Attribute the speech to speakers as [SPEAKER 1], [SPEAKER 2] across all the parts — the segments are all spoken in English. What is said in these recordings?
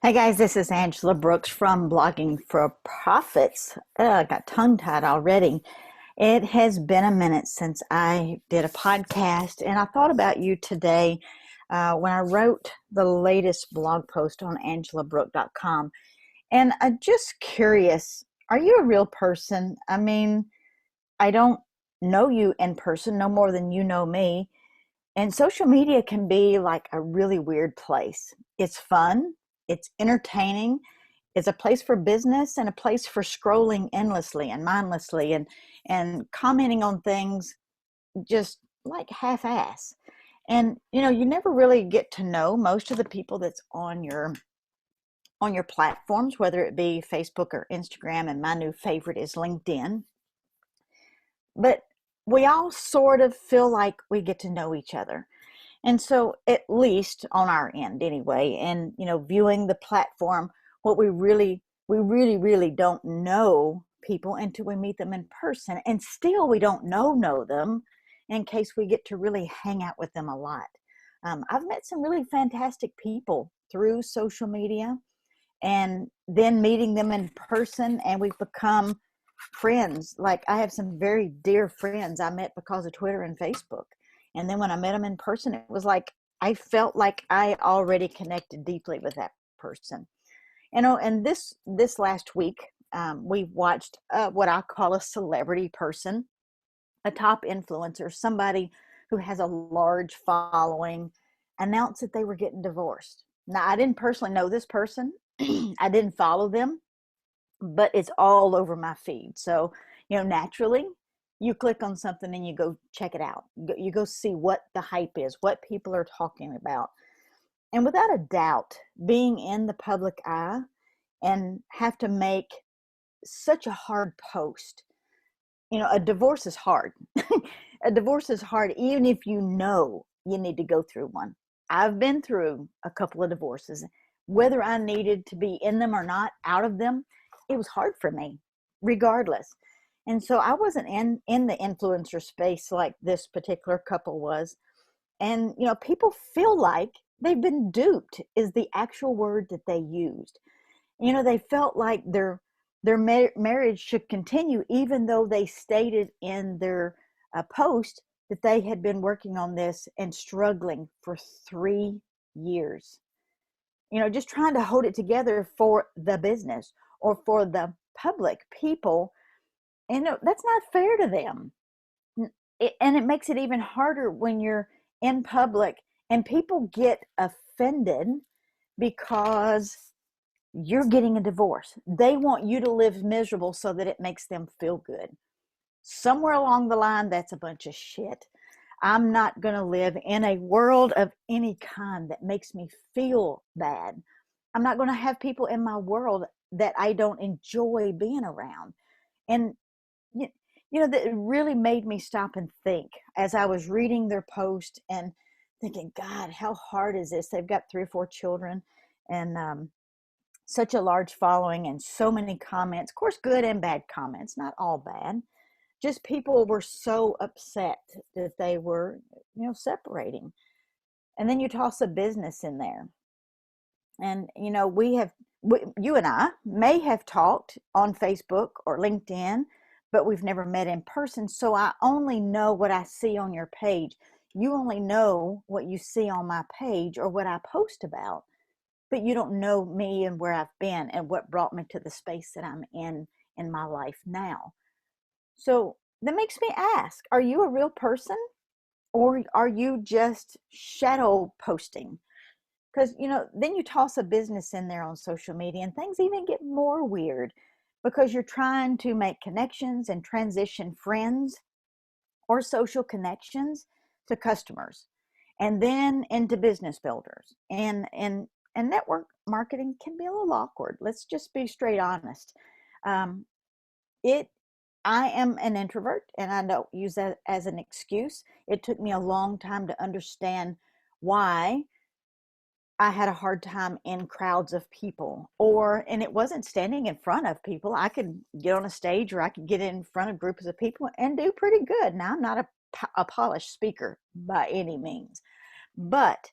[SPEAKER 1] Hey guys, this is Angela Brooks from Blogging for Profits. I got tongue-tied already. It has been a minute since I did a podcast, and I thought about you today when I wrote the latest blog post on angelabrook.com. And I'm just curious, are you a real person? I mean, I don't know you in person no more than you know me. And social media can be like a really weird place. It's fun, it's entertaining, it's a place for business and a place for scrolling endlessly and mindlessly and commenting on things just like half-ass. And you never really get to know most of the people that's on your platforms, whether it be Facebook or Instagram, and my new favorite is LinkedIn. But we all sort of feel like we get to know each other. And so, at least on our end anyway, and viewing the platform, what we really don't know people until we meet them in person, and still we don't know them in case we get to really hang out with them a lot. I've met some really fantastic people through social media, and then meeting them in person, and we've become friends. Like, I have some very dear friends I met because of Twitter and Facebook. And then when I met them in person, it was like I felt like I already connected deeply with that person. And this last week, we watched what I call a celebrity person, a top influencer, somebody who has a large following, announce that they were getting divorced. Now, I didn't personally know this person. I didn't follow them, but it's all over my feed. So, naturally, you click on something and you go check it out. You go see what the hype is, what people are talking about. And without a doubt, being in the public eye and have to make such a hard post, a divorce is hard. A divorce is hard, even if you know you need to go through one. I've been through a couple of divorces. Whether I needed to be in them or not, out of them, it was hard for me, regardless. And so I wasn't in the influencer space like this particular couple was. And people feel like they've been duped, is the actual word that they used. They felt like their marriage should continue, even though they stated in their post that they had been working on this and struggling for 3 years. Just trying to hold it together for the business or for the public people. And that's not fair to them. And it makes it even harder when you're in public and people get offended because you're getting a divorce. They want you to live miserable so that it makes them feel good. Somewhere along the line, that's a bunch of shit. I'm not going to live in a world of any kind that makes me feel bad. I'm not going to have people in my world that I don't enjoy being around. And, that really made me stop and think as I was reading their post and thinking, God, how hard is this? They've got 3 or 4 children and such a large following and so many comments. Of course, good and bad comments, not all bad. Just people were so upset that they were, separating. And then you toss a business in there. And, you and I may have talked on Facebook or LinkedIn, but we've never met in person. So I only know what I see on your page. You only know what you see on my page or what I post about, but you don't know me and where I've been and what brought me to the space that I'm in my life now. So that makes me ask, are you a real person or are you just shadow posting? Because, then you toss a business in there on social media and things even get more weird because you're trying to make connections and transition friends or social connections to customers and then into business builders. And network marketing can be a little awkward. Let's just be straight honest. Um, it I am an introvert and I don't use that as an excuse. It took me a long time to understand why I had a hard time in crowds of people, and it wasn't standing in front of people. I could get on a stage or I could get in front of groups of people and do pretty good. Now, I'm not a polished speaker by any means, but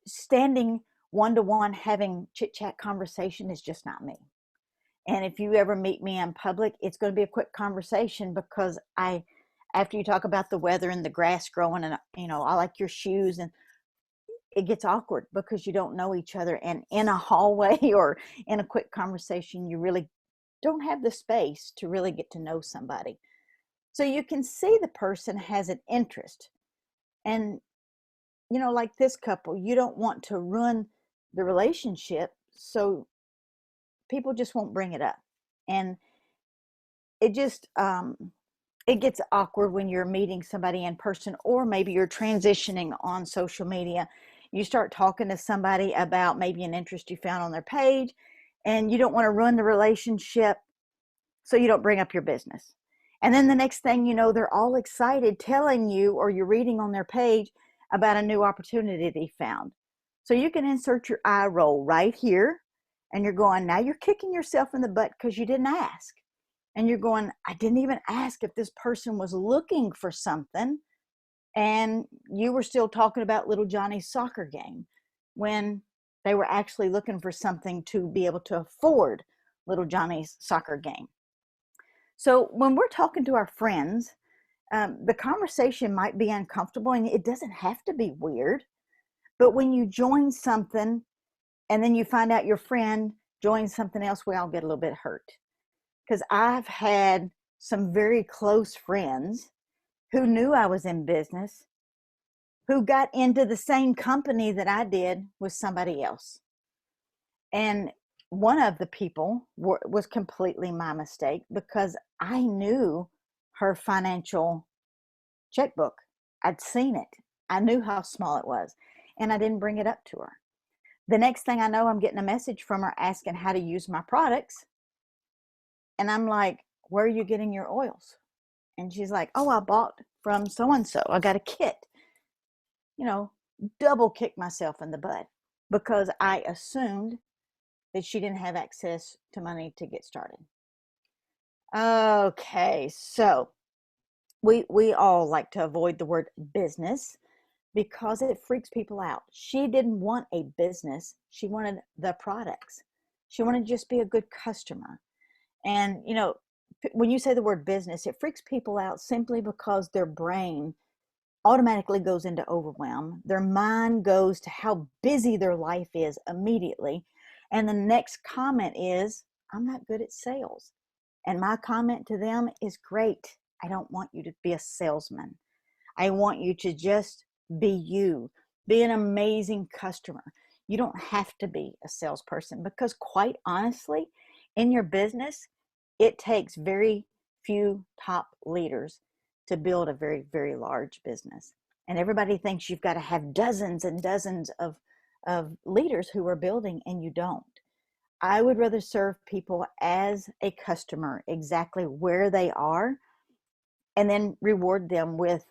[SPEAKER 1] standing one-to-one having chit-chat conversation is just not me. And if you ever meet me in public, it's going to be a quick conversation because after you talk about the weather and the grass growing and, I like your shoes, and it gets awkward because you don't know each other. And in a hallway or in a quick conversation, you really don't have the space to really get to know somebody. So you can see the person has an interest. And, like this couple, you don't want to ruin the relationship. So people just won't bring it up. And it just, it gets awkward when you're meeting somebody in person, or maybe you're transitioning on social media. You start talking to somebody about maybe an interest you found on their page, and you don't want to ruin the relationship, so you don't bring up your business. And then the next thing you know, they're all excited telling you, or you're reading on their page about a new opportunity they found. So you can insert your eye roll right here, and you're going, now you're kicking yourself in the butt because you didn't ask. And you're going, I didn't even ask if this person was looking for something. And you were still talking about little Johnny's soccer game when they were actually looking for something to be able to afford little Johnny's soccer game. So when we're talking to our friends, the conversation might be uncomfortable, and it doesn't have to be weird. But when you join something and then you find out your friend joined something else, we all get a little bit hurt. Because I've had some very close friends who knew I was in business, who got into the same company that I did with somebody else. And one of the people was completely my mistake, because I knew her financial checkbook. I'd seen it. I knew how small it was, and I didn't bring it up to her. The next thing I know, I'm getting a message from her asking how to use my products. And I'm like, where are you getting your oils? And she's like, oh, I bought from so-and-so. I got a kit. Double kicked myself in the butt because I assumed that she didn't have access to money to get started. Okay, so we all like to avoid the word business because it freaks people out. She didn't want a business. She wanted the products. She wanted to just be a good customer. And, when you say the word business, it freaks people out simply because their brain automatically goes into overwhelm. Their mind goes to how busy their life is immediately. And the next comment is, I'm not good at sales. And my comment to them is, great. I don't want you to be a salesman. I want you to just be you, be an amazing customer. You don't have to be a salesperson, because quite honestly, in your business, it takes very few top leaders to build a very, very large business. And everybody thinks you've got to have dozens and dozens of leaders who are building, and you don't. I would rather serve people as a customer exactly where they are, and then reward them with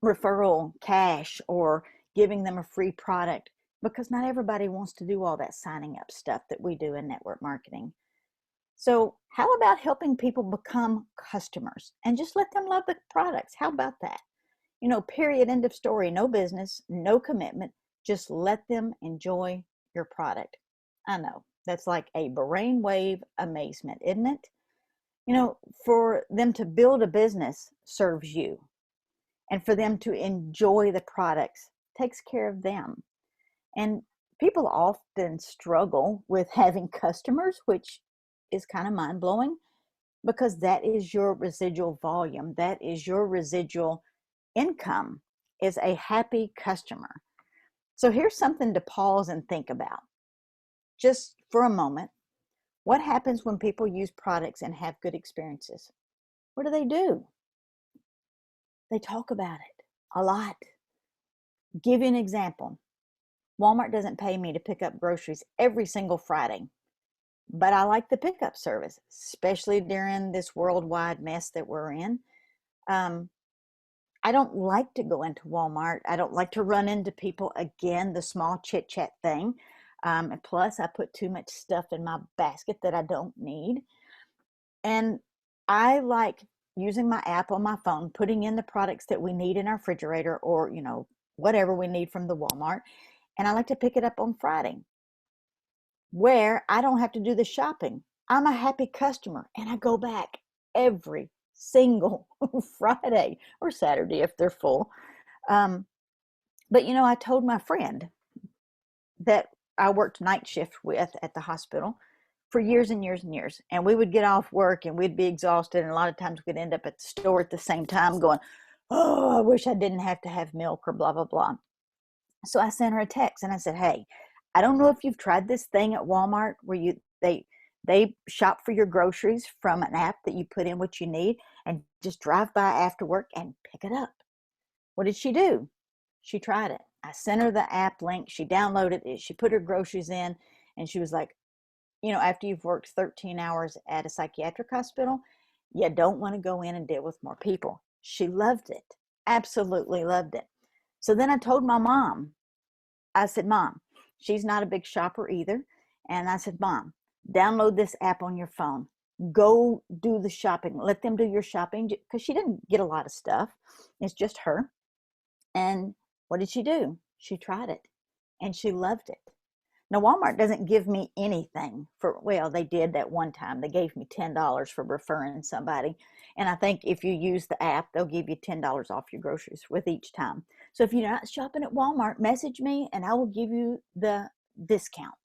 [SPEAKER 1] referral cash or giving them a free product, because not everybody wants to do all that signing up stuff that we do in network marketing. So how about helping people become customers and just let them love the products? How about that? Period, end of story. No business, no commitment. Just let them enjoy your product. I know that's like a brainwave amazement, isn't it? For them to build a business serves you, and for them to enjoy the products takes care of them. And people often struggle with having customers, which is kind of mind-blowing, because that is your residual volume. That is your residual income, is a happy customer. So here's something to pause and think about just for a moment. What happens when people use products and have good experiences? What do? They talk about it a lot. Give you an example. Walmart doesn't pay me to pick up groceries every single Friday, but I like the pickup service, especially during this worldwide mess that we're in. I don't like to go into Walmart. I don't like to run into people again, the small chit chat thing. And plus, I put too much stuff in my basket that I don't need. And I like using my app on my phone, putting in the products that we need in our refrigerator, or, whatever we need from the Walmart, and I like to pick it up on Friday, where I don't have to do the shopping. I'm a happy customer and I go back every single Friday or Saturday if they're full. Um, but I told my friend that I worked night shift with at the hospital for years and years and years. And we would get off work and we'd be exhausted. And a lot of times we'd end up at the store at the same time going, oh, I wish I didn't have to have milk or blah, blah, blah. So I sent her a text and I said, hey, I don't know if you've tried this thing at Walmart where they shop for your groceries from an app that you put in what you need and just drive by after work and pick it up. What did she do? She tried it. I sent her the app link. She downloaded it. She put her groceries in and she was like, after you've worked 13 hours at a psychiatric hospital, you don't want to go in and deal with more people. She loved it. Absolutely loved it. So then I told my mom, I said, Mom, she's not a big shopper either. And I said, Mom, download this app on your phone. Go do the shopping. Let them do your shopping, because she didn't get a lot of stuff. It's just her. And what did she do? She tried it and she loved it. Now, Walmart doesn't give me anything well, they did that one time. They gave me $10 for referring somebody. And I think if you use the app, they'll give you $10 off your groceries with each time. So if you're not shopping at Walmart, message me and I will give you the discount.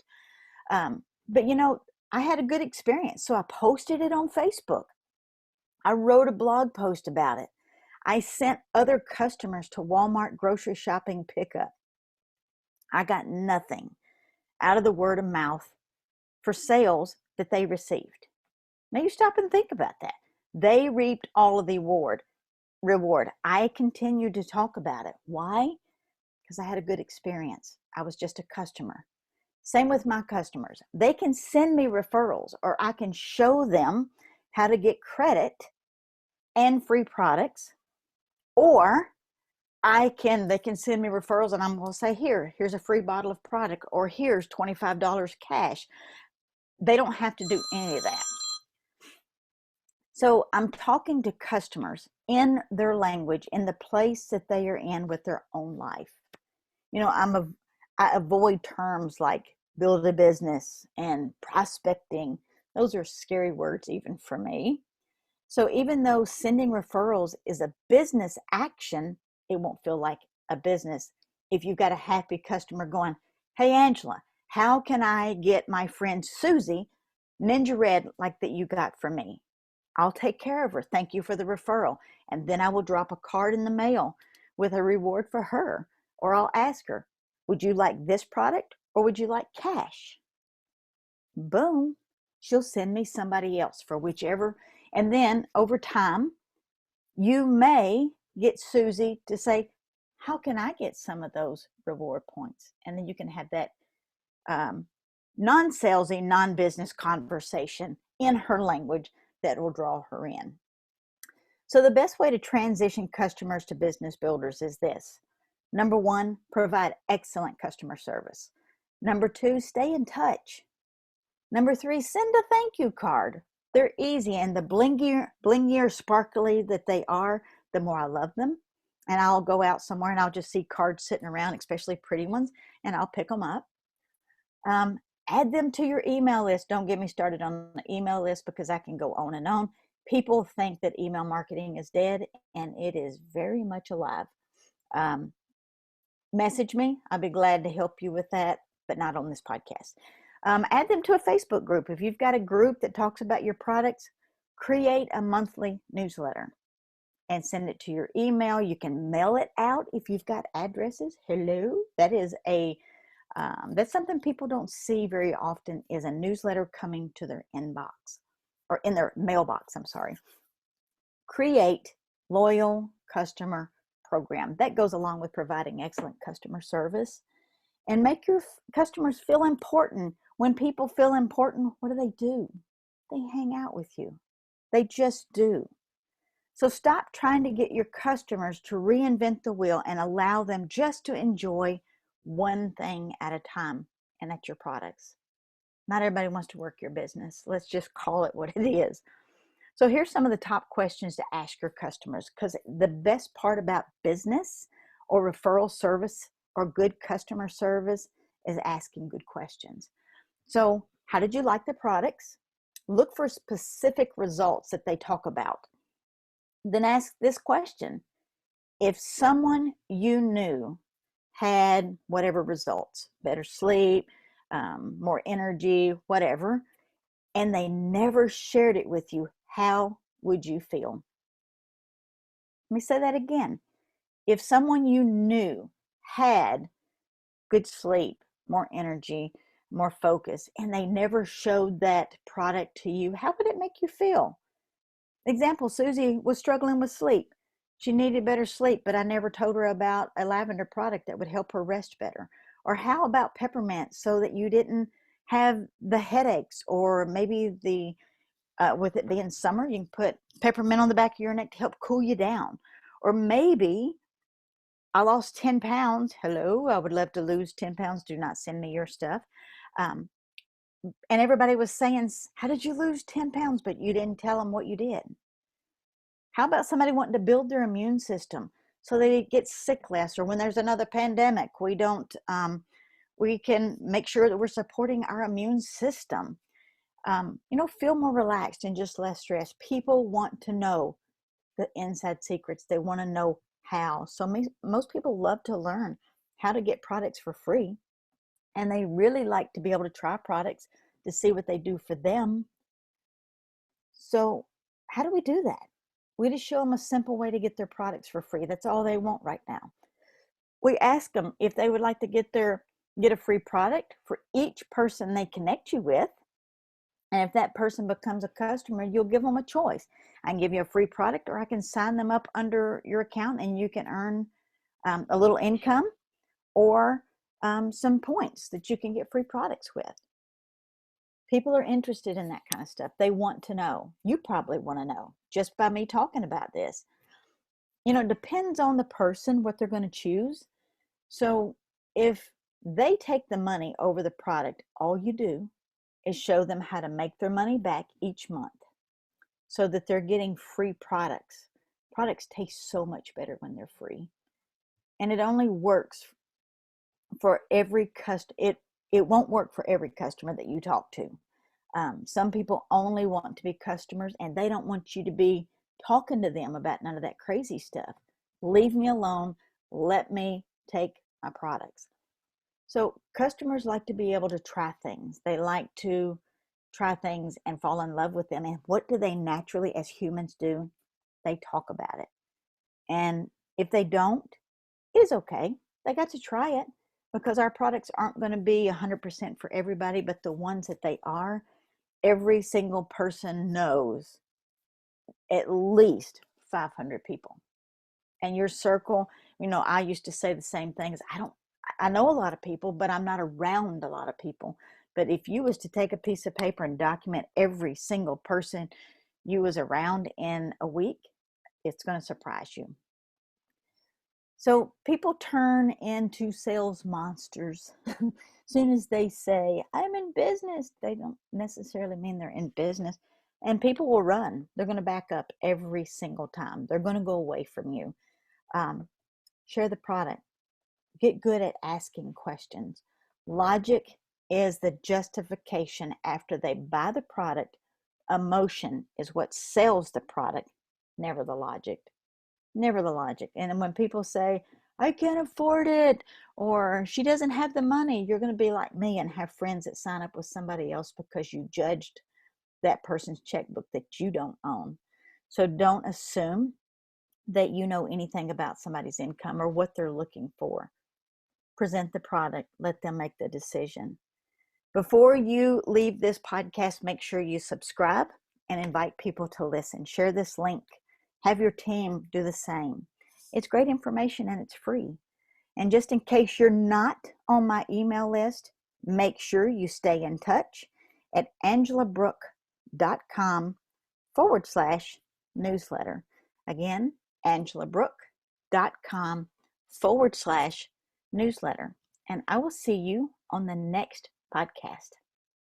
[SPEAKER 1] But I had a good experience. So I posted it on Facebook. I wrote a blog post about it. I sent other customers to Walmart grocery shopping pickup. I got nothing out of the word of mouth for sales that they received. Now you stop and think about that. They reaped all of the reward. I continued to talk about it. Why? Because I had a good experience. I was just a customer. Same with my customers. They can send me referrals, or I can show them how to get credit and free products, or they can send me referrals and I'm going to say, here's a free bottle of product, or here's $25 cash. They don't have to do any of that. So I'm talking to customers in their language, in the place that they are in with their own life. I avoid terms like build a business and prospecting. Those are scary words even for me. So even though sending referrals is a business action, it won't feel like a business if you've got a happy customer going, hey, Angela, how can I get my friend Susie Ninja Red like that you got from me? I'll take care of her. Thank you for the referral. And then I will drop a card in the mail with a reward for her. Or I'll ask her, would you like this product or would you like cash? Boom. She'll send me somebody else for whichever. And then over time, you may get Susie to say, how can I get some of those reward points? And then you can have that non-salesy, non-business conversation in her language that will draw her in. So the best way to transition customers to business builders is this. Number one, provide excellent customer service. Number two, stay in touch. Number three, send a thank you card. They're easy, and the blingier, sparkly that they are, the more I love them. And I'll go out somewhere and I'll just see cards sitting around, especially pretty ones, and I'll pick them up. Add them to your email list. Don't get me started on the email list because I can go on and on. People think that email marketing is dead, and it is very much alive. Message me. I'll be glad to help you with that, but not on this podcast. Add them to a Facebook group. If you've got a group that talks about your products, create a monthly newsletter and send it to your email. You can mail it out if you've got addresses. Hello. That is that's something people don't see very often, is a newsletter coming to their inbox, or in their mailbox, I'm sorry. Create loyal customer program. That goes along with providing excellent customer service, and make your customers feel important. When people feel important, what do? They hang out with you. They just do. So stop trying to get your customers to reinvent the wheel and allow them just to enjoy one thing at a time, and that's your products. Not everybody wants to work your business. Let's just call it what it is. So here's some of the top questions to ask your customers, because the best part about business or referral service or good customer service is asking good questions. So, how did you like the products? Look for specific results that they talk about. Then ask this question. If someone you knew had whatever results, better sleep, more energy, whatever, and they never shared it with you, how would you feel? Let me say that again. If someone you knew had good sleep, more energy, more focus, and they never showed that product to you, how would it make you feel? Example, Susie was struggling with sleep. She needed better sleep, but I never told her about a lavender product that would help her rest better. Or how about peppermint so that you didn't have the headaches, or maybe with it being summer, you can put peppermint on the back of your neck to help cool you down. Or maybe I lost 10 pounds. Hello, I would love to lose 10 pounds. Do not send me your stuff. And everybody was saying, how did you lose 10 pounds? But you didn't tell them what you did. How about somebody wanting to build their immune system so they get sick less, or when there's another pandemic, we can make sure that we're supporting our immune system. Feel more relaxed and just less stressed. People want to know the inside secrets. They want to know how. So most people love to learn how to get products for free, and they really like to be able to try products to see what they do for them. So how do we do that? We just show them a simple way to get their products for free. That's all they want right now. We ask them if they would like to get a free product for each person they connect you with. And if that person becomes a customer, you'll give them a choice. I can give you a free product, or I can sign them up under your account and you can earn a little income, or some points that you can get free products with. People are interested in that kind of stuff. They want to know. You probably want to know just by me talking about this. It depends on the person what they're going to choose. So if they take the money over the product, all you do is show them how to make their money back each month so that they're getting free products. Products taste so much better when they're free. And it only works for every customer. It won't work for every customer that you talk to. Some people only want to be customers, and they don't want you to be talking to them about none of that crazy stuff. Leave me alone. Let me take my products. So customers like to be able to try things. They like to try things and fall in love with them. And what do they naturally as humans do? They talk about it. And if they don't, it's okay. They got to try it, because our products aren't going to be 100% for everybody, but the ones that they are, every single person knows at least 500 people. And your circle, I used to say the same things. I know a lot of people, but I'm not around a lot of people. But if you was to take a piece of paper and document every single person you was around in a week, it's going to surprise you. So people turn into sales monsters. As soon as they say, I'm in business, they don't necessarily mean they're in business. And people will run. They're going to back up every single time. They're going to go away from you. Share the product. Get good at asking questions. Logic is the justification after they buy the product. Emotion is what sells the product, never the logic. Never the logic. And when people say, I can't afford it, or she doesn't have the money, you're going to be like me and have friends that sign up with somebody else because you judged that person's checkbook that you don't own. So don't assume that you know anything about somebody's income or what they're looking for. Present the product. Let them make the decision. Before you leave this podcast, make sure you subscribe and invite people to listen. Share this link. Have your team do the same. It's great information and it's free. And just in case you're not on my email list, make sure you stay in touch at angelabrook.com/newsletter. Again, angelabrook.com/newsletter. And I will see you on the next podcast.